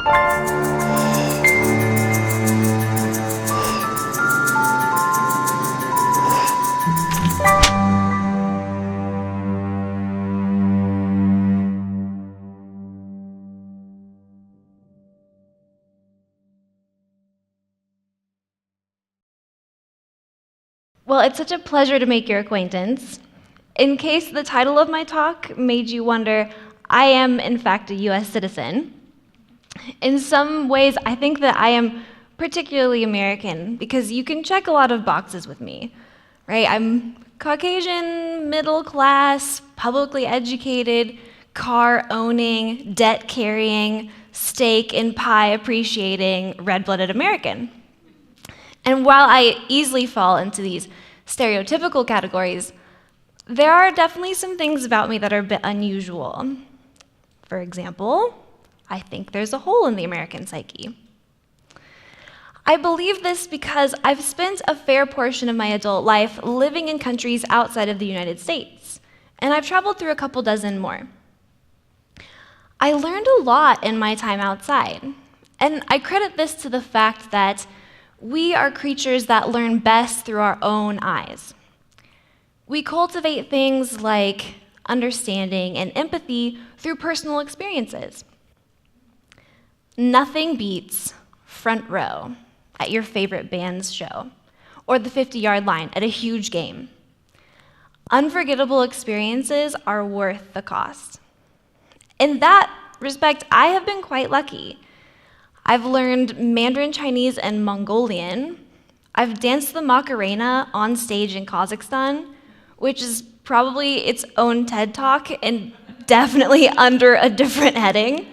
Well, it's such a pleasure to make your acquaintance. In case the title of my talk made you wonder, I am, in fact, a US citizen. In some ways, I think that I am particularly American because you can check a lot of boxes with me, right? I'm Caucasian, middle class, publicly educated, car owning, debt carrying, steak and pie appreciating, red-blooded American. And while I easily fall into these stereotypical categories, there are definitely some things about me that are a bit unusual. For example, I think there's a hole in the American psyche. I believe this because I've spent a fair portion of my adult life living in countries outside of the United States, and I've traveled through a couple dozen more. I learned a lot in my time outside, and I credit this to the fact that we are creatures that learn best through our own eyes. We cultivate things like understanding and empathy through personal experiences. Nothing beats front row at your favorite band's show, or the 50-yard line at a huge game. Unforgettable experiences are worth the cost. In that respect, I have been quite lucky. I've learned Mandarin Chinese and Mongolian. I've danced the Macarena on stage in Kazakhstan, which is probably its own TED Talk and definitely under a different heading.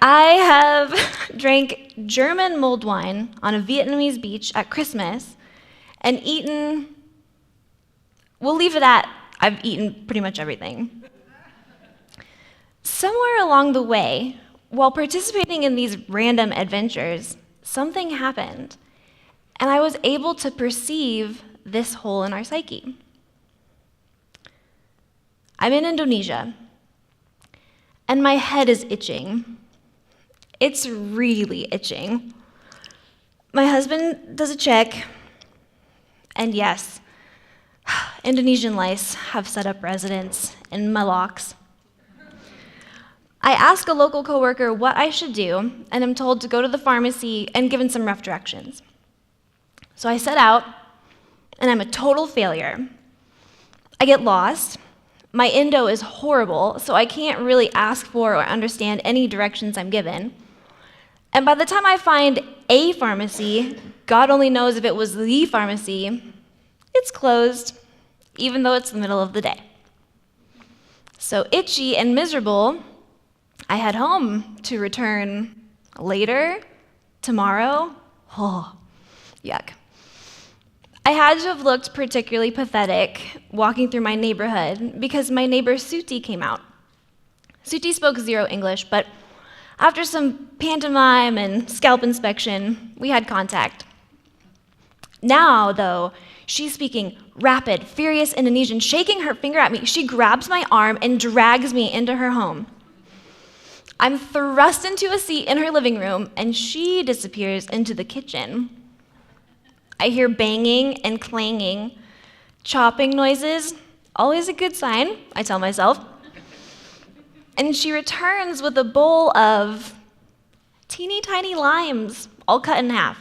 I have drank German mulled wine on a Vietnamese beach at Christmas and eaten, we'll leave it at, I've eaten pretty much everything. Somewhere along the way, while participating in these random adventures, something happened, and I was able to perceive this hole in our psyche. I'm in Indonesia, and my head is itching. It's really itching. My husband does a check, and yes, Indonesian lice have set up residence in my locks. I ask a local coworker what I should do, and I'm told to go to the pharmacy and given some rough directions. So I set out, and I'm a total failure. I get lost. My Indo is horrible, so I can't really ask for or understand any directions I'm given. And by the time I find a pharmacy, God only knows if it was the pharmacy, it's closed, even though it's the middle of the day. So itchy and miserable, I head home to return later, tomorrow. Oh, yuck. I had to have looked particularly pathetic walking through my neighborhood because my neighbor Suti came out. Suti spoke zero English, but after some pantomime and scalp inspection, we had contact. Now, though, she's speaking rapid, furious Indonesian, shaking her finger at me. She grabs my arm and drags me into her home. I'm thrust into a seat in her living room, and she disappears into the kitchen. I hear banging and clanging, chopping noises, always a good sign, I tell myself. And she returns with a bowl of teeny tiny limes, all cut in half.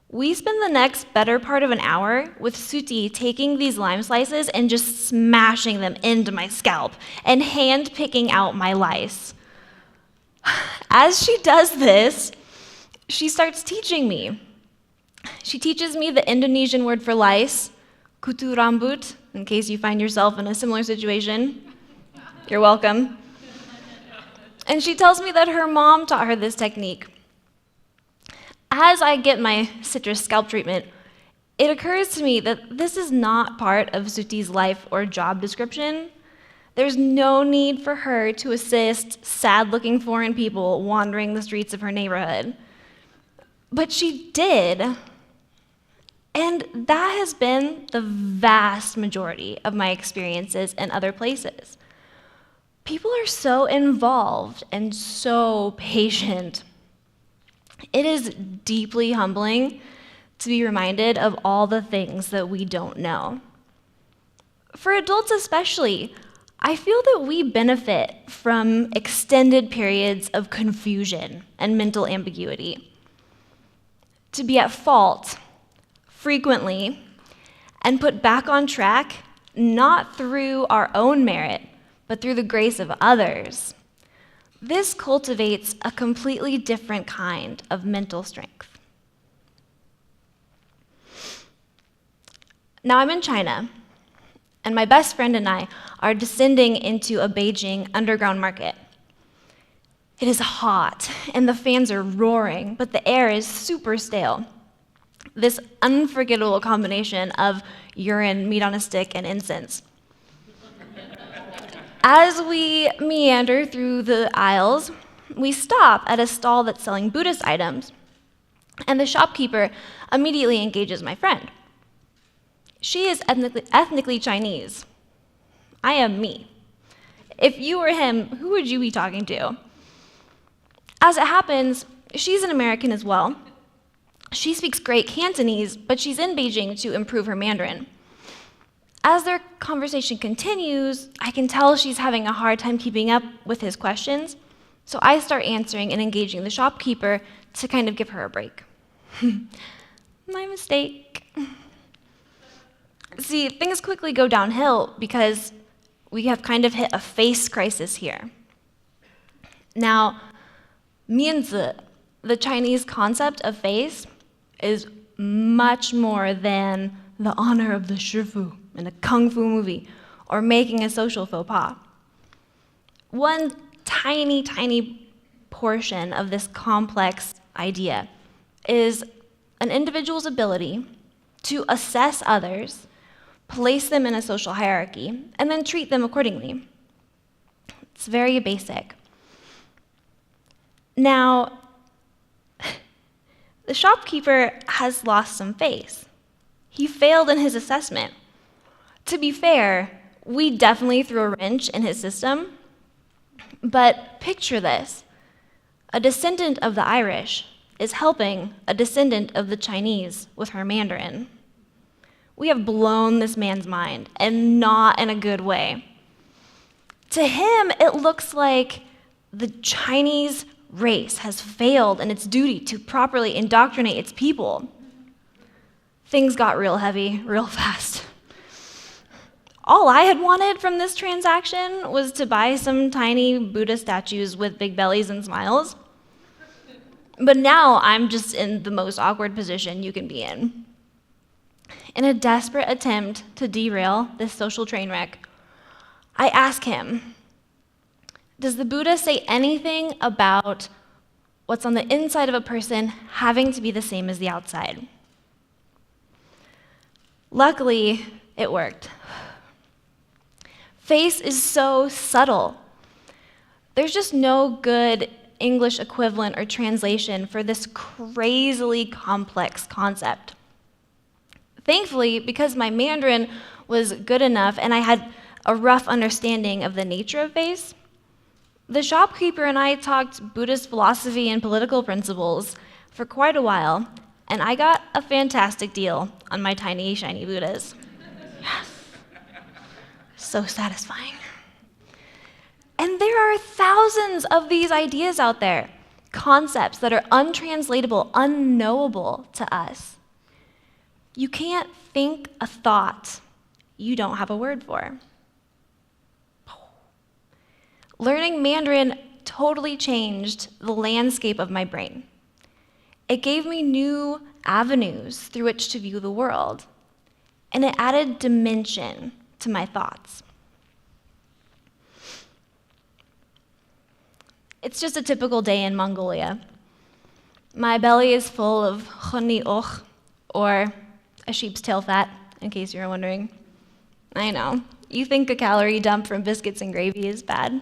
We spend the next better part of an hour with Suti taking these lime slices and just smashing them into my scalp and hand-picking out my lice. As she does this, she starts teaching me. She teaches me the Indonesian word for lice, kutu rambut, in case you find yourself in a similar situation. You're welcome. And she tells me that her mom taught her this technique. As I get my citrus scalp treatment, it occurs to me that this is not part of Suti's life or job description. There's no need for her to assist sad-looking foreign people wandering the streets of her neighborhood. But she did. And that has been the vast majority of my experiences in other places. People are so involved and so patient. It is deeply humbling to be reminded of all the things that we don't know. For adults especially, I feel that we benefit from extended periods of confusion and mental ambiguity. To be at fault frequently and put back on track, not through our own merit, but through the grace of others. This cultivates a completely different kind of mental strength. Now I'm in China, and my best friend and I are descending into a Beijing underground market. It is hot, and the fans are roaring, but the air is super stale. This unforgettable combination of urine, meat on a stick, and incense. As we meander through the aisles, we stop at a stall that's selling Buddhist items, and the shopkeeper immediately engages my friend. She is ethnically Chinese. I am me. If you were him, who would you be talking to? As it happens, she's an American as well. She speaks great Cantonese, but she's in Beijing to improve her Mandarin. As their conversation continues, I can tell she's having a hard time keeping up with his questions, so I start answering and engaging the shopkeeper to kind of give her a break. My mistake. See, things quickly go downhill because we have kind of hit a face crisis here. Now, 面子, the Chinese concept of face, is much more than the honor of the shifu in a kung fu movie or making a social faux pas. One tiny, tiny portion of this complex idea is an individual's ability to assess others, place them in a social hierarchy, and then treat them accordingly. It's very basic. Now, the shopkeeper has lost some face. He failed in his assessment. To be fair, we definitely threw a wrench in his system, but picture this. A descendant of the Irish is helping a descendant of the Chinese with her Mandarin. We have blown this man's mind, and not in a good way. To him, it looks like the Chinese race has failed in its duty to properly indoctrinate its people. Things got real heavy, real fast. All I had wanted from this transaction was to buy some tiny Buddha statues with big bellies and smiles. But now I'm just in the most awkward position you can be in. In a desperate attempt to derail this social train wreck, I ask him, does the Buddha say anything about what's on the inside of a person having to be the same as the outside? Luckily, it worked. Face is so subtle. There's just no good English equivalent or translation for this crazily complex concept. Thankfully, because my Mandarin was good enough and I had a rough understanding of the nature of face, the shopkeeper and I talked Buddhist philosophy and political principles for quite a while, and I got a fantastic deal on my tiny, shiny Buddhas. Yes. So satisfying. And there are thousands of these ideas out there, concepts that are untranslatable, unknowable to us. You can't think a thought you don't have a word for. Learning Mandarin totally changed the landscape of my brain. It gave me new avenues through which to view the world, and it added dimension to my thoughts. It's just a typical day in Mongolia. My belly is full of khoni och, or a sheep's tail fat, in case you're wondering. I know, you think a calorie dump from biscuits and gravy is bad.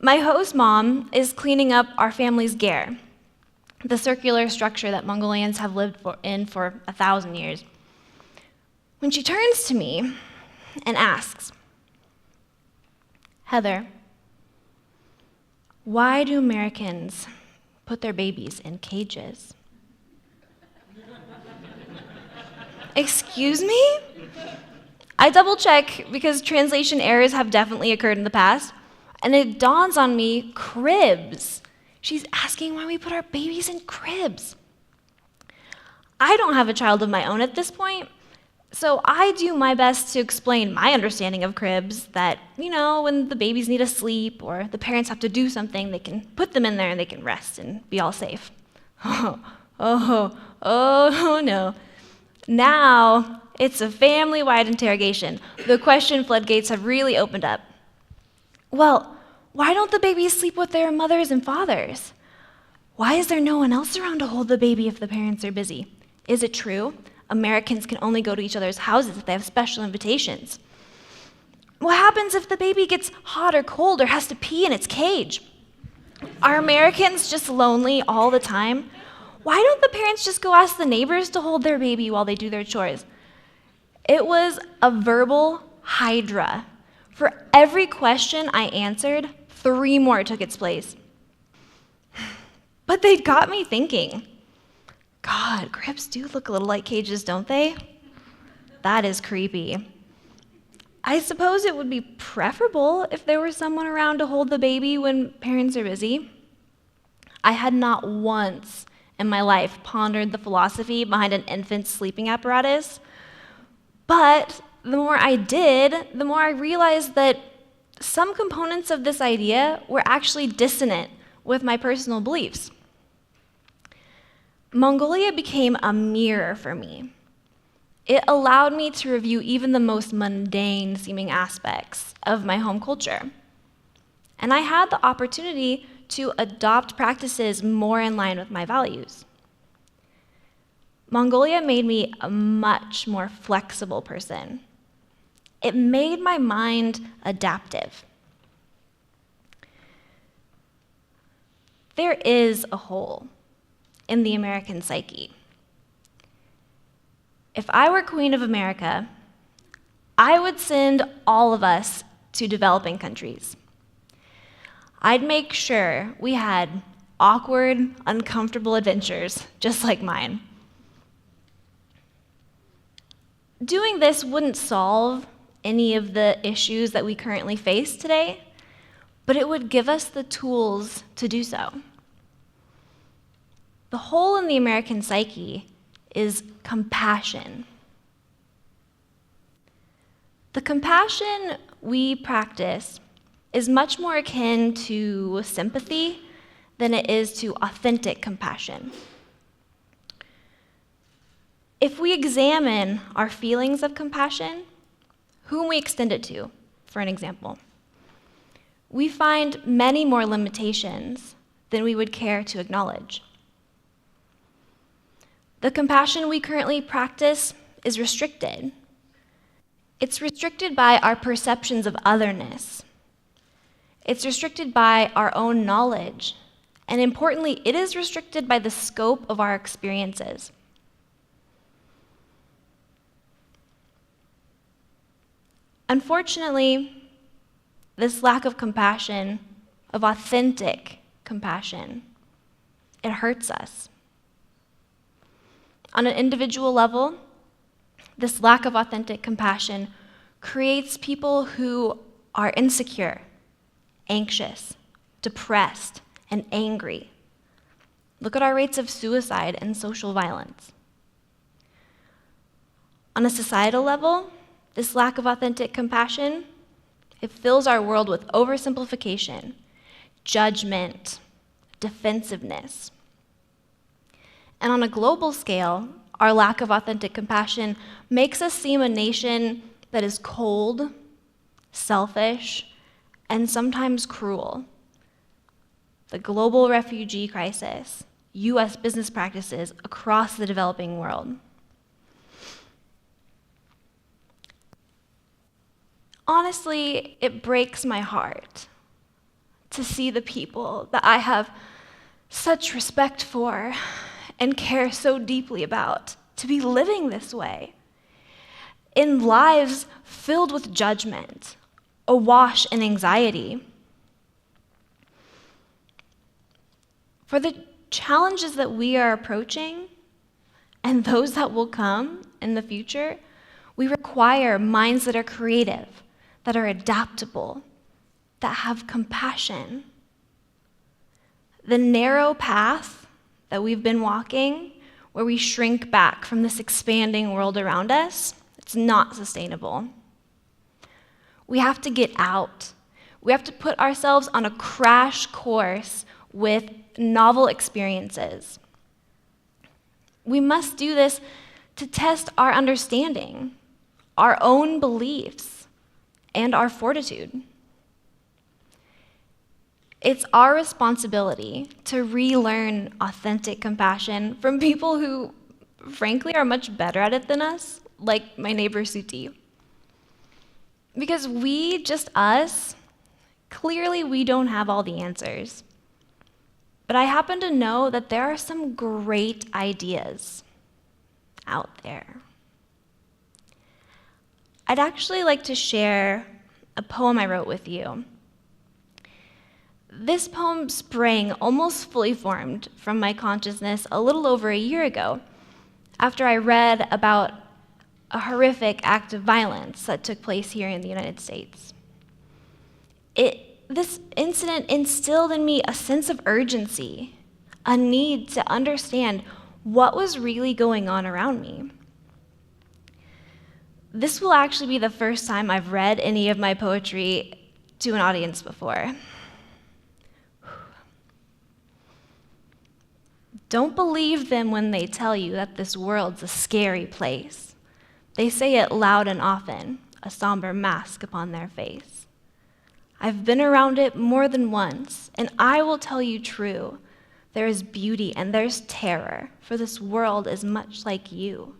My host mom is cleaning up our family's ger, the circular structure that Mongolians have lived in for 1,000 years. When she turns to me and asks, Heather, why do Americans put their babies in cages? Excuse me? I double check because translation errors have definitely occurred in the past, and it dawns on me, cribs. She's asking why we put our babies in cribs. I don't have a child of my own at this point, so I do my best to explain my understanding of cribs, that, when the babies need a sleep or the parents have to do something, they can put them in there and they can rest and be all safe. Oh no. Now, it's a family-wide interrogation. The question floodgates have really opened up. Well, why don't the babies sleep with their mothers and fathers? Why is there no one else around to hold the baby if the parents are busy? Is it true Americans can only go to each other's houses if they have special invitations? What happens if the baby gets hot or cold or has to pee in its cage? Are Americans just lonely all the time? Why don't the parents just go ask the neighbors to hold their baby while they do their chores? It was a verbal hydra. For every question I answered, 3 more took its place. But they got me thinking. God, cribs do look a little like cages, don't they? That is creepy. I suppose it would be preferable if there was someone around to hold the baby when parents are busy. I had not once in my life pondered the philosophy behind an infant's sleeping apparatus, but the more I did, the more I realized that some components of this idea were actually dissonant with my personal beliefs. Mongolia became a mirror for me. It allowed me to review even the most mundane seeming aspects of my home culture. And I had the opportunity to adopt practices more in line with my values. Mongolia made me a much more flexible person. It made my mind adaptive. There is a hole in the American psyche. If I were Queen of America, I would send all of us to developing countries. I'd make sure we had awkward, uncomfortable adventures just like mine. Doing this wouldn't solve any of the issues that we currently face today, but it would give us the tools to do so. The hole in the American psyche is compassion. The compassion we practice is much more akin to sympathy than it is to authentic compassion. If we examine our feelings of compassion, whom we extend it to, for an example, we find many more limitations than we would care to acknowledge. The compassion we currently practice is restricted. It's restricted by our perceptions of otherness. It's restricted by our own knowledge. And importantly, it is restricted by the scope of our experiences. Unfortunately, this lack of compassion, of authentic compassion, it hurts us. On an individual level, this lack of authentic compassion creates people who are insecure, anxious, depressed, and angry. Look at our rates of suicide and social violence. On a societal level, this lack of authentic compassion, it fills our world with oversimplification, judgment, defensiveness. And on a global scale, our lack of authentic compassion makes us seem a nation that is cold, selfish, and sometimes cruel. The global refugee crisis, US business practices across the developing world. Honestly, it breaks my heart to see the people that I have such respect for and care so deeply about to be living this way, in lives filled with judgment, awash in anxiety. For the challenges that we are approaching and those that will come in the future, we require minds that are creative, that are adaptable, that have compassion. The narrow path that we've been walking, where we shrink back from this expanding world around us, it's not sustainable. We have to get out. We have to put ourselves on a crash course with novel experiences. We must do this to test our understanding, our own beliefs, and our fortitude. It's our responsibility to relearn authentic compassion from people who, frankly, are much better at it than us, like my neighbor Suti. Because clearly we don't have all the answers. But I happen to know that there are some great ideas out there. I'd actually like to share a poem I wrote with you. This poem sprang almost fully formed from my consciousness a little over a year ago, after I read about a horrific act of violence that took place here in the United States. This incident instilled in me a sense of urgency, a need to understand what was really going on around me. This will actually be the first time I've read any of my poetry to an audience before. Don't believe them when they tell you that this world's a scary place. They say it loud and often, a somber mask upon their face. I've been around it more than once, and I will tell you true. There is beauty and there's terror, for this world is much like you.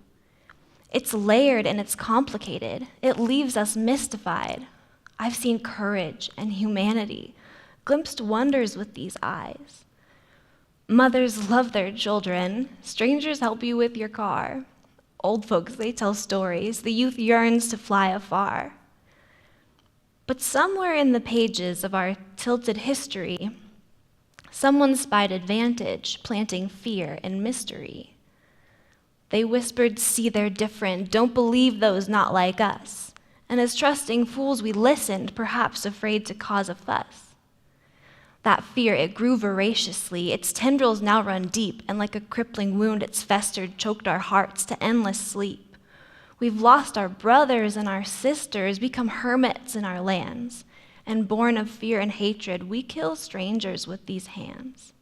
It's layered and it's complicated. It leaves us mystified. I've seen courage and humanity, glimpsed wonders with these eyes. Mothers love their children. Strangers help you with your car. Old folks, they tell stories. The youth yearns to fly afar. But somewhere in the pages of our tilted history, someone spied advantage, planting fear and mystery. They whispered, see, they're different. Don't believe those not like us. And as trusting fools, we listened, perhaps afraid to cause a fuss. That fear, it grew voraciously. Its tendrils now run deep, and like a crippling wound, it's festered, choked our hearts to endless sleep. We've lost our brothers and our sisters, become hermits in our lands, and born of fear and hatred, we kill strangers with these hands.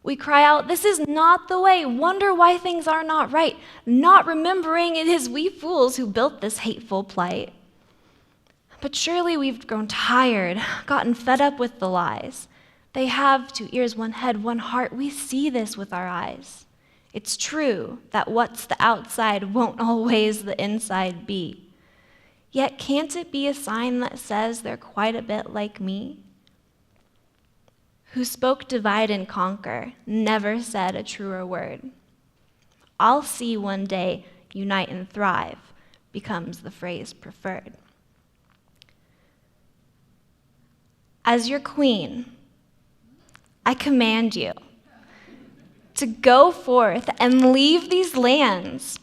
We cry out, this is not the way, wonder why things are not right, not remembering it is we fools who built this hateful plight. But surely we've grown tired, gotten fed up with the lies. They have 2 ears, 1 head, 1 heart. We see this with our eyes. It's true that what's the outside won't always the inside be. Yet can't it be a sign that says they're quite a bit like me? Who spoke divide and conquer, never said a truer word. I'll see one day unite and thrive becomes the phrase preferred. As your queen, I command you to go forth and leave these lands.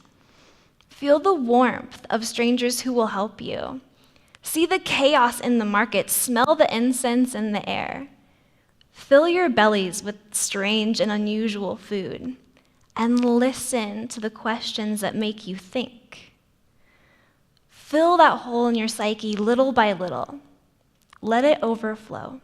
Feel the warmth of strangers who will help you. See the chaos in the market, smell the incense in the air. Fill your bellies with strange and unusual food, and listen to the questions that make you think. Fill that hole in your psyche little by little. Let it overflow.